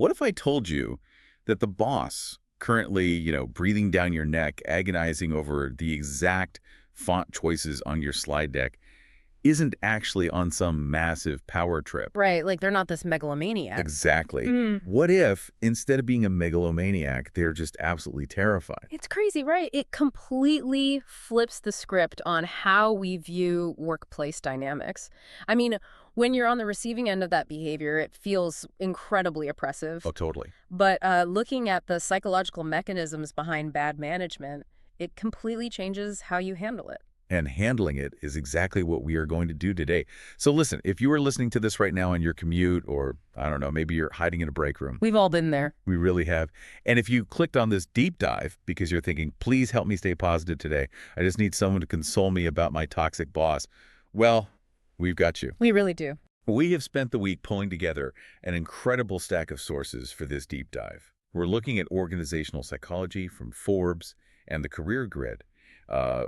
What if I told you that the boss currently, breathing down your neck, agonizing over the exact font choices on your slide deck, isn't actually on some massive power trip? Right, like they're not this megalomaniac. Exactly. Mm. What if, instead of being a megalomaniac, they're just absolutely terrified? It's crazy, right? It completely flips the script on how we view workplace dynamics. I mean, when you're on the receiving end of that behavior, it feels incredibly oppressive. Oh, totally. But looking at the psychological mechanisms behind bad management, it completely changes how you handle it. And handling it is exactly what we are going to do today. So listen, if you are listening to this right now on your commute, or I don't know, maybe you're hiding in a break room. We've all been there. We really have. And if you clicked on this deep dive because you're thinking, please help me stay positive today, I just need someone to console me about my toxic boss, well, we've got you. We really do. We have spent the week pulling together an incredible stack of sources for this deep dive. We're looking at organizational psychology from Forbes and the Career Grid,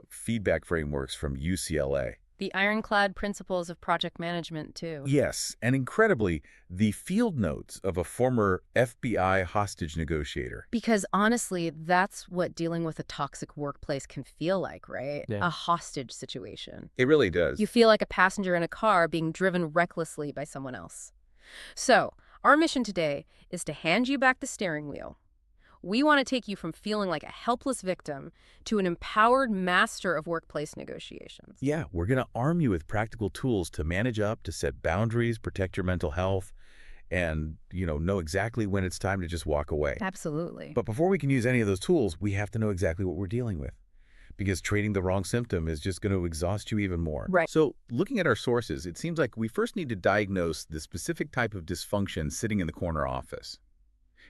feedback frameworks from UCLA. The ironclad principles of project management, too. Yes, and incredibly, the field notes of a former FBI hostage negotiator. Because honestly, that's what dealing with a toxic workplace can feel like, right? Yeah. A hostage situation. It really does. You feel like a passenger in a car being driven recklessly by someone else. So, our mission today is to hand you back the steering wheel. We want to take you from feeling like a helpless victim to an empowered master of workplace negotiations. Yeah, we're going to arm you with practical tools to manage up, to set boundaries, protect your mental health, and, know exactly when it's time to just walk away. Absolutely. But before we can use any of those tools, we have to know exactly what we're dealing with, because treating the wrong symptom is just going to exhaust you even more. Right. So looking at our sources, it seems like we first need to diagnose the specific type of dysfunction sitting in the corner office.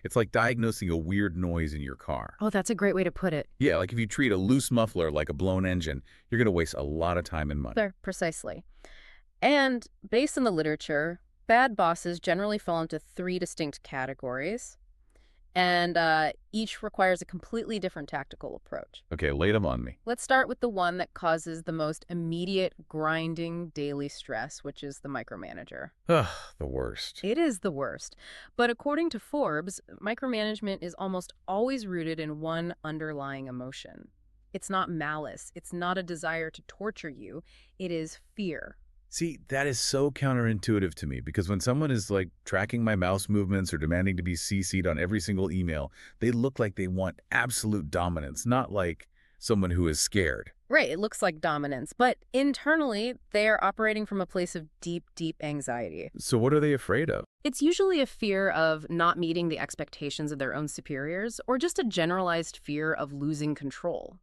It's like diagnosing a weird noise in your car. Oh, that's a great way to put it. Yeah, like if you treat a loose muffler like a blown engine, you're going to waste a lot of time and money. There, precisely. And based on the literature, bad bosses generally fall into 3 distinct categories, and each requires a completely different tactical approach. Okay, lay them on me. Let's start with the one that causes the most immediate, grinding daily stress, which is the micromanager. Ugh, the worst. It is the worst. But according to Forbes, micromanagement is almost always rooted in one underlying emotion. It's not malice. It's not a desire to torture you. It is fear. See, that is so counterintuitive to me, because when someone is like tracking my mouse movements or demanding to be CC'd on every single email, they look like they want absolute dominance, not like someone who is scared. Right, it looks like dominance, but internally, they are operating from a place of deep, deep anxiety. So what are they afraid of? It's usually a fear of not meeting the expectations of their own superiors, or just a generalized fear of losing control.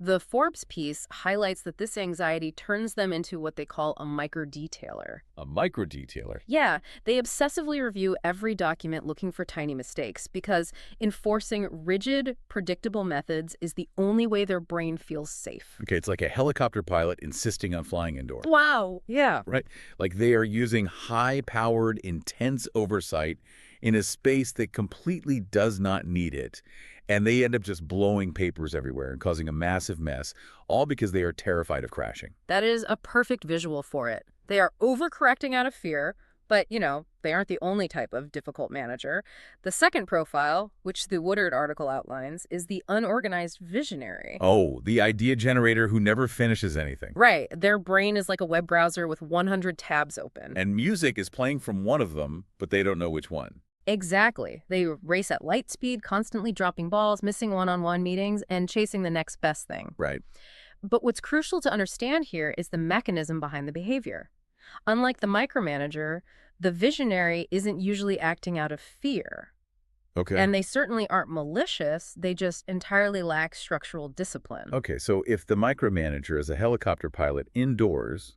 The Forbes piece highlights that this anxiety turns them into what they call a micro-detailer. A micro-detailer? Yeah, they obsessively review every document looking for tiny mistakes because enforcing rigid, predictable methods is the only way their brain feels safe. Okay, it's like a helicopter pilot insisting on flying indoors. Wow, yeah. Right? Like they are using high-powered, intense oversight in a space that completely does not need it. And they end up just blowing papers everywhere and causing a massive mess, all because they are terrified of crashing. That is a perfect visual for it. They are overcorrecting out of fear, but, they aren't the only type of difficult manager. The second profile, which the Woodard article outlines, is the unorganized visionary. Oh, the idea generator who never finishes anything. Right. Their brain is like a web browser with 100 tabs open. And music is playing from one of them, but they don't know which one. Exactly. They race at light speed, constantly dropping balls, missing one-on-one meetings, and chasing the next best thing. Right. But what's crucial to understand here is the mechanism behind the behavior. Unlike the micromanager, the visionary isn't usually acting out of fear. Okay. And they certainly aren't malicious, they just entirely lack structural discipline. Okay, so if the micromanager is a helicopter pilot indoors,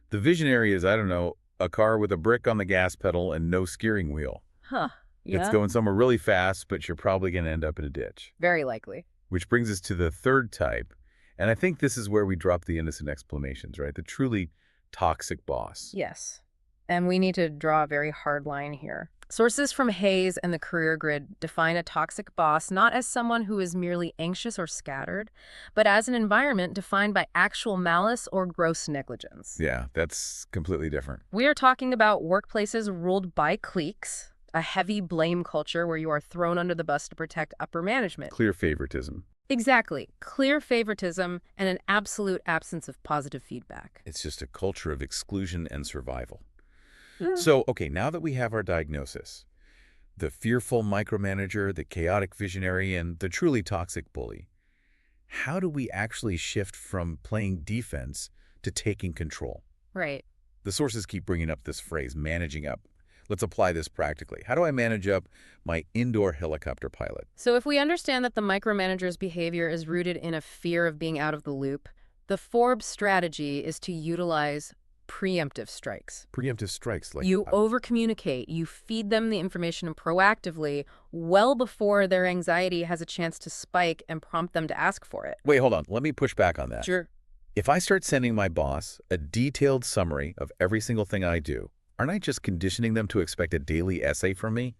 the visionary is, I don't know, a car with a brick on the gas pedal and no steering wheel. Huh. Yeah. It's going somewhere really fast, but you're probably going to end up in a ditch. Very likely. Which brings us to the third type, and I think this is where we drop the innocent exclamations, right? The truly toxic boss. Yes. And we need to draw a very hard line here. Sources from Hayes and the Career Grid define a toxic boss not as someone who is merely anxious or scattered, but as an environment defined by actual malice or gross negligence. Yeah, that's completely different. We are talking about workplaces ruled by cliques, A heavy blame culture where you are thrown under the bus to protect upper management. Clear favoritism. Exactly. Clear favoritism and an absolute absence of positive feedback. It's just a culture of exclusion and survival. Mm. So, okay, now that we have our diagnosis, the fearful micromanager, the chaotic visionary, and the truly toxic bully, how do we actually shift from playing defense to taking control? Right. The sources keep bringing up this phrase, managing up. Let's apply this practically. How do I manage up my indoor helicopter pilot? So if we understand that the micromanager's behavior is rooted in a fear of being out of the loop, the Forbes strategy is to utilize preemptive strikes. Preemptive strikes like You overcommunicate, you feed them the information proactively well before their anxiety has a chance to spike and prompt them to ask for it. Wait, hold on. Let me push back on that. Sure. If I start sending my boss a detailed summary of every single thing I do, aren't I just conditioning them to expect a daily essay from me?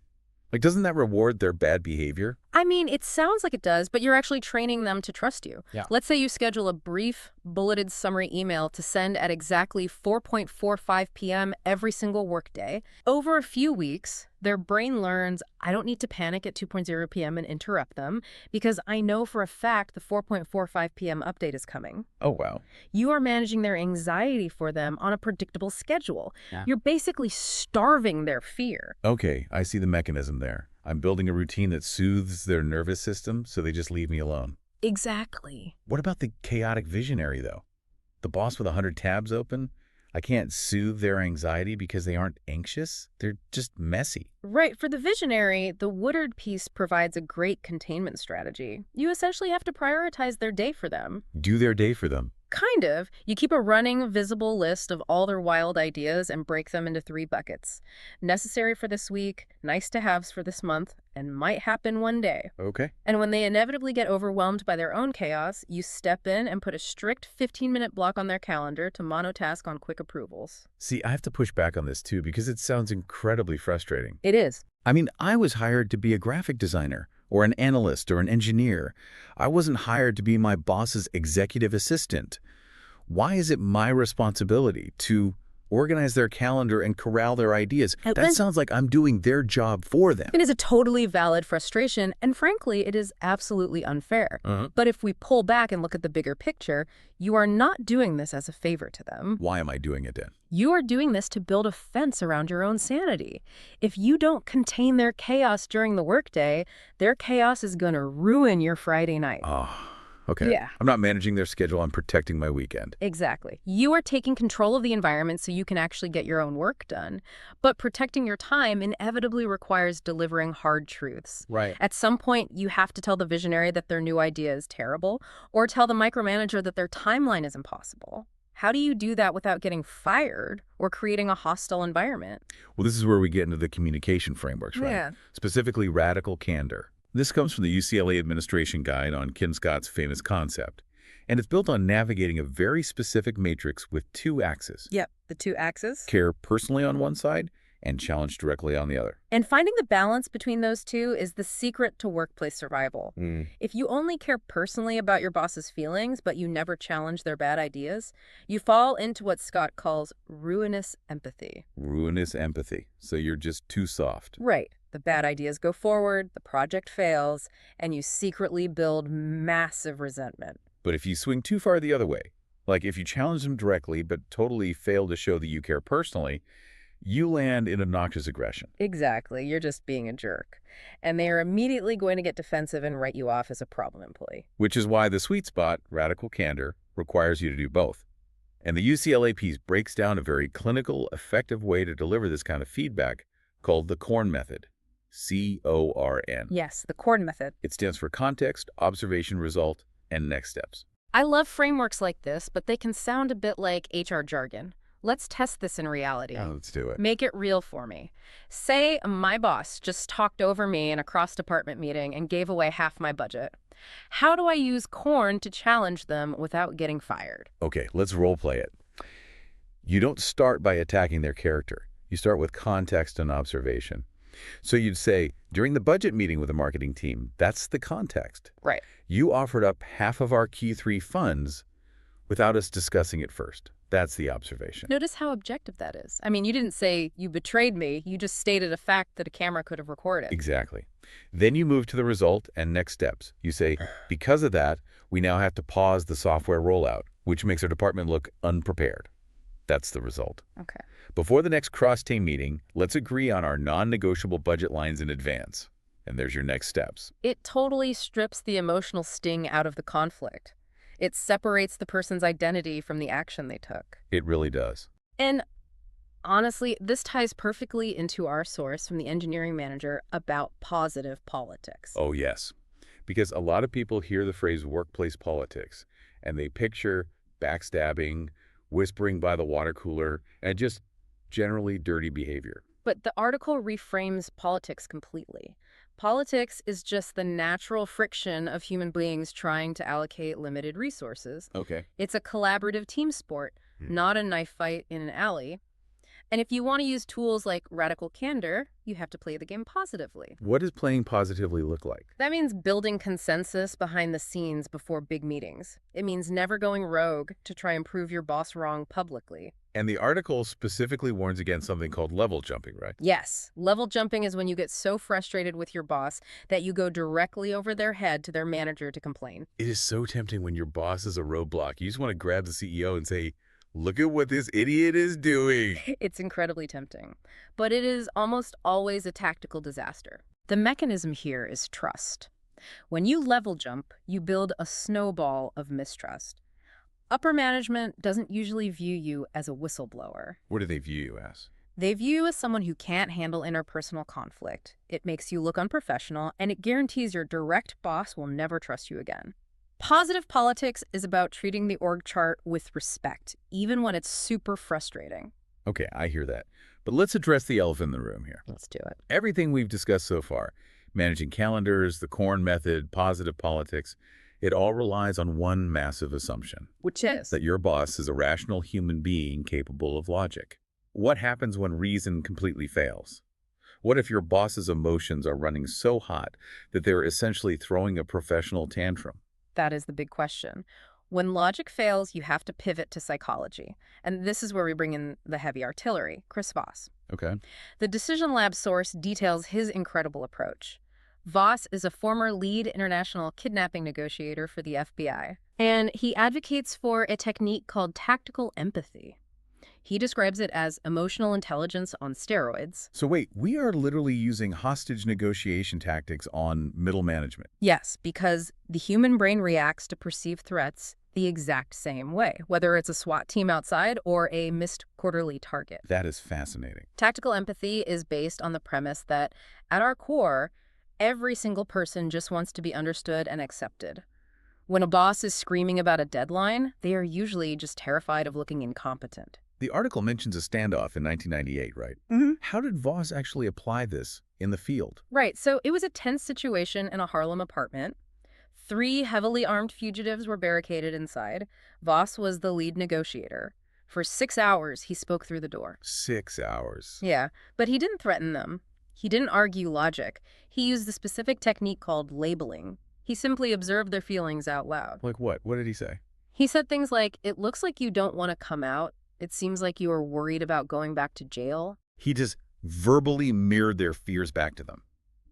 Like, doesn't that reward their bad behavior? I mean, it sounds like it does, but you're actually training them to trust you. Yeah. Let's say you schedule a brief, bulleted summary email to send at exactly 4:45 p.m. every single workday. Over a few weeks, their brain learns, I don't need to panic at 2:00 p.m. and interrupt them because I know for a fact the 4:45 p.m. update is coming. Oh, wow. You are managing their anxiety for them on a predictable schedule. Yeah. You're basically starving their fear. Okay, I see the mechanism there. I'm building a routine that soothes their nervous system so they just leave me alone. Exactly. What about the chaotic visionary, though? The boss with 100 tabs open? I can't soothe their anxiety because they aren't anxious? They're just messy. Right. For the visionary, the Woodard piece provides a great containment strategy. You essentially have to prioritize their day for them. Do their day for them. Kind of. You keep a running, visible list of all their wild ideas and break them into 3 buckets. Necessary for this week, nice to haves for this month, and might happen one day. Okay. And when they inevitably get overwhelmed by their own chaos, you step in and put a strict 15-minute block on their calendar to monotask on quick approvals. See, I have to push back on this too because it sounds incredibly frustrating. It is. I mean, I was hired to be a graphic designer or an analyst or an engineer. I wasn't hired to be my boss's executive assistant. Why is it my responsibility to organize their calendar and corral their ideas? That sounds like I'm doing their job for them. It is a totally valid frustration, and frankly, it is absolutely unfair. But if we pull back and look at the bigger picture, you are not doing this as a favor to them. Why am I doing it then? You are doing this to build a fence around your own sanity. If you don't contain their chaos during the workday, their chaos is going to ruin your Friday night. Oh, okay. Yeah. I'm not managing their schedule. I'm protecting my weekend. Exactly. You are taking control of the environment so you can actually get your own work done. But protecting your time inevitably requires delivering hard truths. Right. At some point, you have to tell the visionary that their new idea is terrible, or tell the micromanager that their timeline is impossible. How do you do that without getting fired or creating a hostile environment? Well, this is where we get into the communication frameworks, right? Yeah. Specifically, radical candor. This comes from the UCLA Administration Guide on Ken Scott's famous concept, and it's built on navigating a very specific matrix with 2 axes. Yep, the 2 axes. Care personally on one side and challenge directly on the other. And finding the balance between those 2 is the secret to workplace survival. If you only care personally about your boss's feelings, but you never challenge their bad ideas, you fall into what Scott calls ruinous empathy. Ruinous empathy. So you're just too soft. Right. The bad ideas go forward, the project fails, and you secretly build massive resentment. But if you swing too far the other way, like if you challenge them directly but totally fail to show that you care personally, you land in obnoxious aggression. Exactly. You're just being a jerk. And they are immediately going to get defensive and write you off as a problem employee. Which is why the sweet spot, radical candor, requires you to do both. And the UCLA piece breaks down a very clinical, effective way to deliver this kind of feedback called the CORN method. C-O-R-N. Yes, the CORN method. It stands for context, observation, result, and next steps. I love frameworks like this, but they can sound a bit like HR jargon. Let's test this in reality. Oh, let's do it. Make it real for me. Say my boss just talked over me in a cross-department meeting and gave away half my budget. How do I use CORN to challenge them without getting fired? Okay, let's role play it. You don't start by attacking their character. You start with context and observation. So you'd say, during the budget meeting with the marketing team, that's the context. Right. You offered up half of our Q3 funds without us discussing it first. That's the observation. Notice how objective that is. I mean, you didn't say you betrayed me. You just stated a fact that a camera could have recorded. Exactly. Then you move to the result and next steps. You say, because of that, we now have to pause the software rollout, which makes our department look unprepared. That's the result. Okay. Before the next cross-team meeting, let's agree on our non-negotiable budget lines in advance. And there's your next steps. It totally strips the emotional sting out of the conflict. It separates the person's identity from the action they took. It really does. And honestly, this ties perfectly into our source from the engineering manager about positive politics. Oh, yes. Because a lot of people hear the phrase workplace politics, and they picture backstabbing, whispering by the water cooler, and just generally dirty behavior. But the article reframes politics completely. Politics is just the natural friction of human beings trying to allocate limited resources. Okay. It's a collaborative team sport, not a knife fight in an alley. And if you want to use tools like radical candor, you have to play the game positively. What does playing positively look like? That means building consensus behind the scenes before big meetings. It means never going rogue to try and prove your boss wrong publicly. And the article specifically warns against something called level jumping, right? Yes, level jumping is when you get so frustrated with your boss that you go directly over their head to their manager to complain. It is so tempting when your boss is a roadblock. You just want to grab the CEO and say, look at what this idiot is doing. It's incredibly tempting, but it is almost always a tactical disaster. The mechanism here is trust. When you level jump, you build a snowball of mistrust. Upper management doesn't usually view you as a whistleblower. What do they view you as? They view you as someone who can't handle interpersonal conflict. It makes you look unprofessional, and it guarantees your direct boss will never trust you again. Positive politics is about treating the org chart with respect, even when it's super frustrating. Okay, I hear that. But let's address the elephant in the room here. Let's do it. Everything we've discussed so far, managing calendars, the Corn method, positive politics, it all relies on one massive assumption. Which is? That your boss is a rational human being capable of logic. What happens when reason completely fails? What if your boss's emotions are running so hot that they're essentially throwing a professional tantrum? That is the big question. When logic fails, you have to pivot to psychology. And this is where we bring in the heavy artillery, Chris Voss. Okay. The Decision Lab source details his incredible approach. Voss is a former lead international kidnapping negotiator for the FBI, and he advocates for a technique called tactical empathy. He describes it as emotional intelligence on steroids. So wait, we are literally using hostage negotiation tactics on middle management. Yes, because the human brain reacts to perceived threats the exact same way, whether it's a SWAT team outside or a missed quarterly target. That is fascinating. Tactical empathy is based on the premise that, at our core, every single person just wants to be understood and accepted. When a boss is screaming about a deadline, they are usually just terrified of looking incompetent. The article mentions a standoff in 1998, right? How did Voss actually apply this in the field? Right, so it was a tense situation in a Harlem apartment. 3 heavily armed fugitives were barricaded inside. Voss was the lead negotiator. For 6 hours, he spoke through the door. 6 hours. Yeah, but he didn't threaten them. He didn't argue logic. He used a specific technique called labeling. He simply observed their feelings out loud. Like what? What did he say? He said things like, "It looks like you don't want to come out. It seems like you are worried about going back to jail." He just verbally mirrored their fears back to them.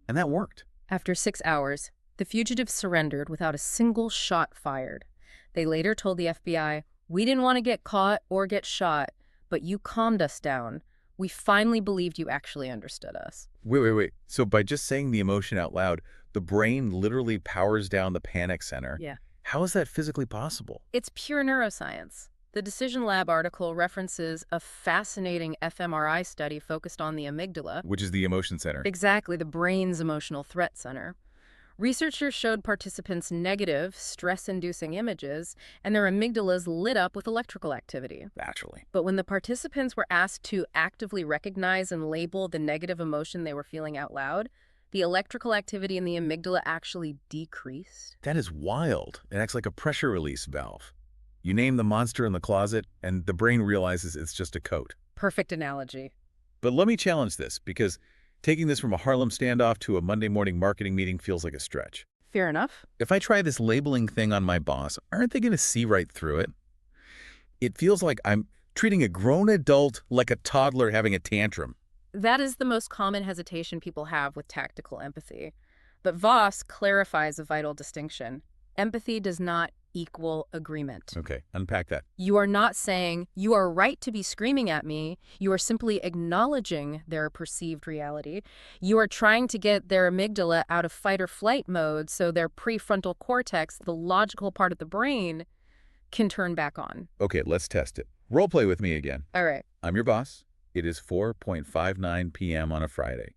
And that worked. After 6 hours, the fugitives surrendered without a single shot fired. They later told the FBI, "We didn't want to get caught or get shot, but you calmed us down. We finally believed you actually understood us." Wait. So by just saying the emotion out loud, the brain literally powers down the panic center. Yeah. How is that physically possible? It's pure neuroscience. The Decision Lab article references a fascinating fMRI study focused on the amygdala. Which is the emotion center. Exactly, the brain's emotional threat center. Researchers showed participants negative, stress-inducing images, and their amygdalas lit up with electrical activity. Naturally. But when the participants were asked to actively recognize and label the negative emotion they were feeling out loud, the electrical activity in the amygdala actually decreased. That is wild. It acts like a pressure release valve. You name the monster in the closet, and the brain realizes it's just a coat. Perfect analogy. But let me challenge this, because taking this from a Harlem standoff to a Monday morning marketing meeting feels like a stretch. Fair enough. If I try this labeling thing on my boss, aren't they going to see right through it? It feels like I'm treating a grown adult like a toddler having a tantrum. That is the most common hesitation people have with tactical empathy. But Voss clarifies a vital distinction. Empathy does not equal agreement. Okay, unpack that. You are not saying, you are right to be screaming at me. You are simply acknowledging their perceived reality. You are trying to get their amygdala out of fight or flight mode so their prefrontal cortex, the logical part of the brain, can turn back on. Okay, let's test it. Role play with me again. All right. I'm your boss. It is 4:59 p.m. on a Friday.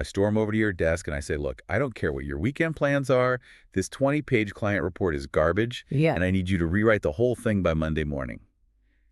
I storm over to your desk and I say, look, I don't care what your weekend plans are. This 20-page client report is garbage, Yeah. and I need you to rewrite the whole thing by Monday morning.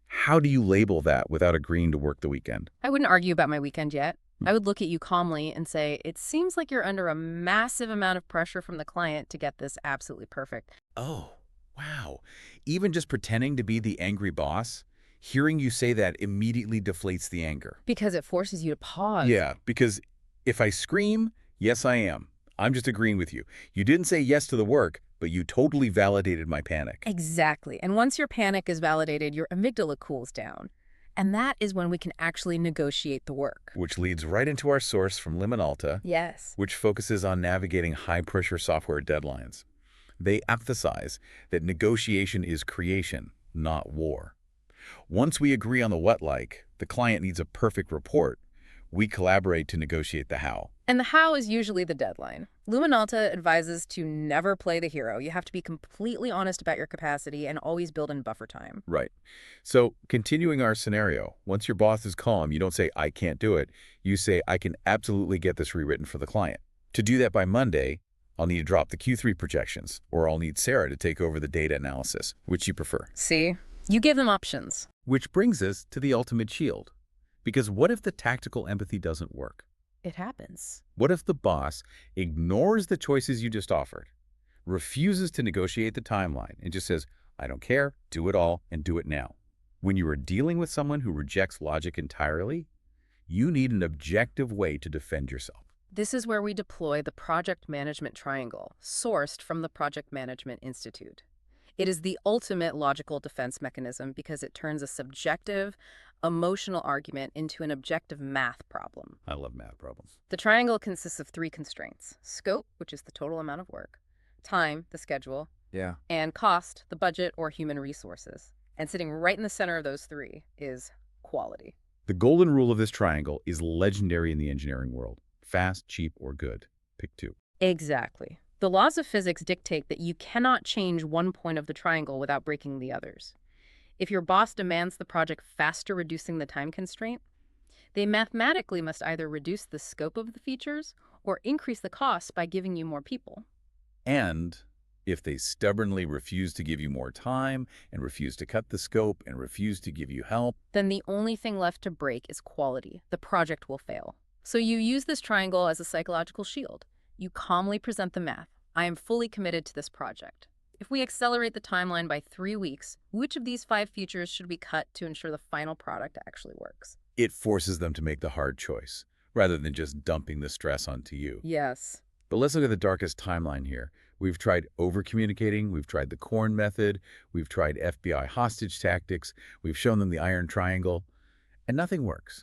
How do you label that without agreeing to work the weekend? I wouldn't argue about my weekend yet. I would look at you calmly and say, it seems like you're under a massive amount of pressure from the client to get this absolutely perfect. Oh, wow. Even just pretending to be the angry boss, hearing you say that immediately deflates the anger. Because it forces you to pause. Yeah, because if I scream, yes, I am. I'm just agreeing with you. You didn't say yes to the work, but you totally validated my panic. Exactly. And once your panic is validated, your amygdala cools down. And that is when we can actually negotiate the work. Which leads right into our source from Liminalta, Yes. which focuses on navigating high-pressure software deadlines. They emphasize that negotiation is creation, not war. Once we agree on the what-like, the client needs a perfect report. We collaborate to negotiate the how. And the how is usually the deadline. Luminalta advises to never play the hero. You have to be completely honest about your capacity and always build in buffer time. Right. So, continuing our scenario, once your boss is calm, you don't say, I can't do it. You say, I can absolutely get this rewritten for the client. To do that by Monday, I'll need to drop the Q3 projections, or I'll need Sarah to take over the data analysis. Which you prefer? See? You give them options. Which brings us to the ultimate shield. Because what if the tactical empathy doesn't work? It happens. What if the boss ignores the choices you just offered, refuses to negotiate the timeline, and just says, I don't care, do it all, and do it now? When you are dealing with someone who rejects logic entirely, you need an objective way to defend yourself. This is where we deploy the Project Management Triangle, sourced from the Project Management Institute. It is the ultimate logical defense mechanism because it turns a subjective, emotional argument into an objective math problem. I love math problems. The triangle consists of 3 constraints: scope, which is the total amount of work; time, the schedule; Yeah. and cost, the budget or human resources. And sitting right in the center of those 3 is quality. The golden rule of this triangle is legendary in the engineering world. Fast, cheap, or good. Pick 2. Exactly. The laws of physics dictate that you cannot change one point of the triangle without breaking the others. If your boss demands the project faster, reducing the time constraint, they mathematically must either reduce the scope of the features or increase the cost by giving you more people. And if they stubbornly refuse to give you more time and refuse to cut the scope and refuse to give you help, Then the only thing left to break is quality. The project will fail. So you use this triangle as a psychological shield. You calmly present the math. I am fully committed to this project. If we accelerate the timeline by 3 weeks, which of these 5 features should we cut to ensure the final product actually works? it forces them to make the hard choice, rather than just dumping the stress onto you. Yes. But let's look at the darkest timeline here. We've tried over-communicating, we've tried the corn method, we've tried FBI hostage tactics, we've shown them the iron triangle, and nothing works.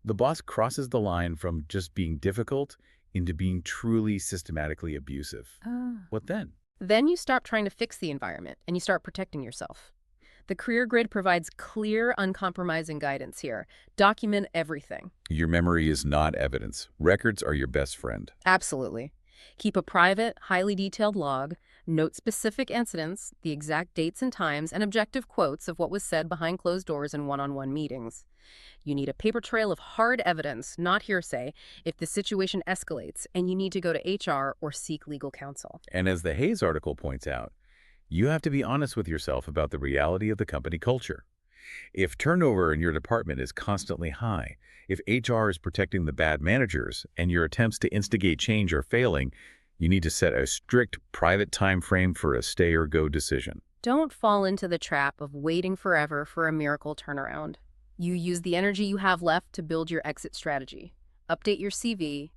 The boss crosses the line from just being difficult into being truly systematically abusive. What then? Then you stop trying to fix the environment and you start protecting yourself. The career grid provides clear, uncompromising guidance here. Document everything. Your memory is not evidence. Records are your best friend. Absolutely. Keep a private, highly detailed log, note specific incidents, the exact dates and times, and objective quotes of what was said behind closed doors in one-on-one meetings. You need a paper trail of hard evidence, not hearsay, if the situation escalates and you need to go to HR or seek legal counsel. And as the Hayes article points out, you have to be honest with yourself about the reality of the company culture. If turnover in your department is constantly high, if HR is protecting the bad managers and your attempts to instigate change are failing, you need to set a strict private time frame for a stay or go decision. Don't fall into the trap of waiting forever for a miracle turnaround. You use the energy you have left to build your exit strategy. Update your CV,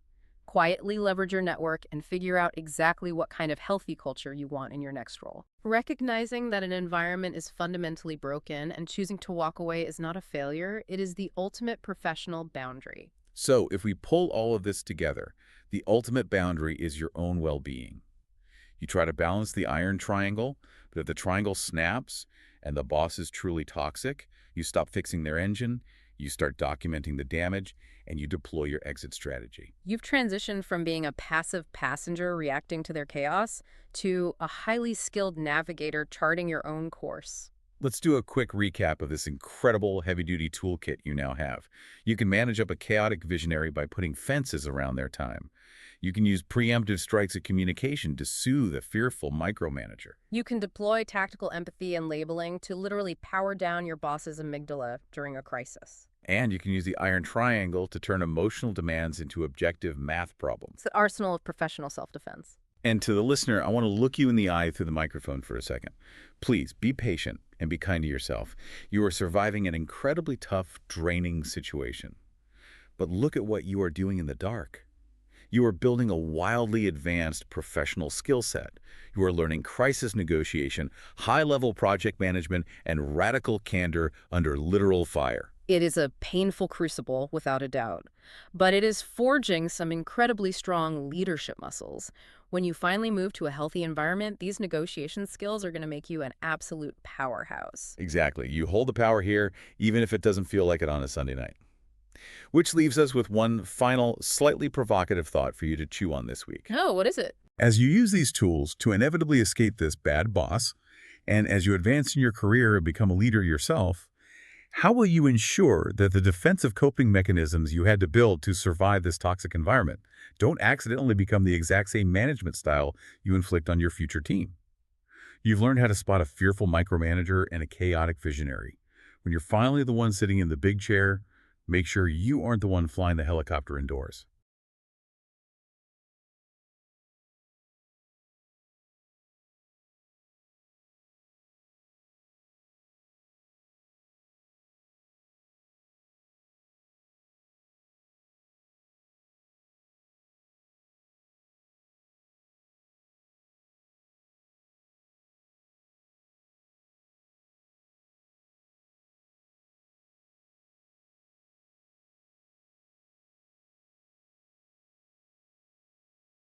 Quietly leverage your network and figure out exactly what kind of healthy culture you want in your next role. Recognizing that an environment is fundamentally broken and choosing to walk away is not a failure, it is the ultimate professional boundary. So if we pull all of this together, the ultimate boundary is your own well-being. You try to balance the iron triangle, but if the triangle snaps and the boss is truly toxic, you stop fixing their engine, you start documenting the damage, and you deploy your exit strategy. You've transitioned from being a passive passenger reacting to their chaos to a highly skilled navigator charting your own course. Let's do a quick recap of this incredible heavy-duty toolkit you now have. You can manage up a chaotic visionary by putting fences around their time. You can use preemptive strikes of communication to soothe a fearful micromanager. You can deploy tactical empathy and labeling to literally power down your boss's amygdala during a crisis. And you can use the iron triangle to turn emotional demands into objective math problems. It's the arsenal of professional self-defense. And to the listener, I want to look you in the eye through the microphone for a second. Please be patient and be kind to yourself. You are surviving an incredibly tough, draining situation. But look at what you are doing in the dark. You are building a wildly advanced professional skill set. You are learning crisis negotiation, high-level project management, and radical candor under literal fire. It is a painful crucible, without a doubt, but it is forging some incredibly strong leadership muscles. When you finally move to a healthy environment, these negotiation skills are going to make you an absolute powerhouse. Exactly. You hold the power here, even if it doesn't feel like it on a Sunday night. Which leaves us with one final, slightly provocative thought for you to chew on this week. Oh, what is it? As you use these tools to inevitably escape this bad boss, and as you advance in your career and become a leader yourself, how will you ensure that the defensive coping mechanisms you had to build to survive this toxic environment don't accidentally become the exact same management style you inflict on your future team? You've learned how to spot a fearful micromanager and a chaotic visionary. When you're finally the one sitting in the big chair, make sure you aren't the one flying the helicopter indoors.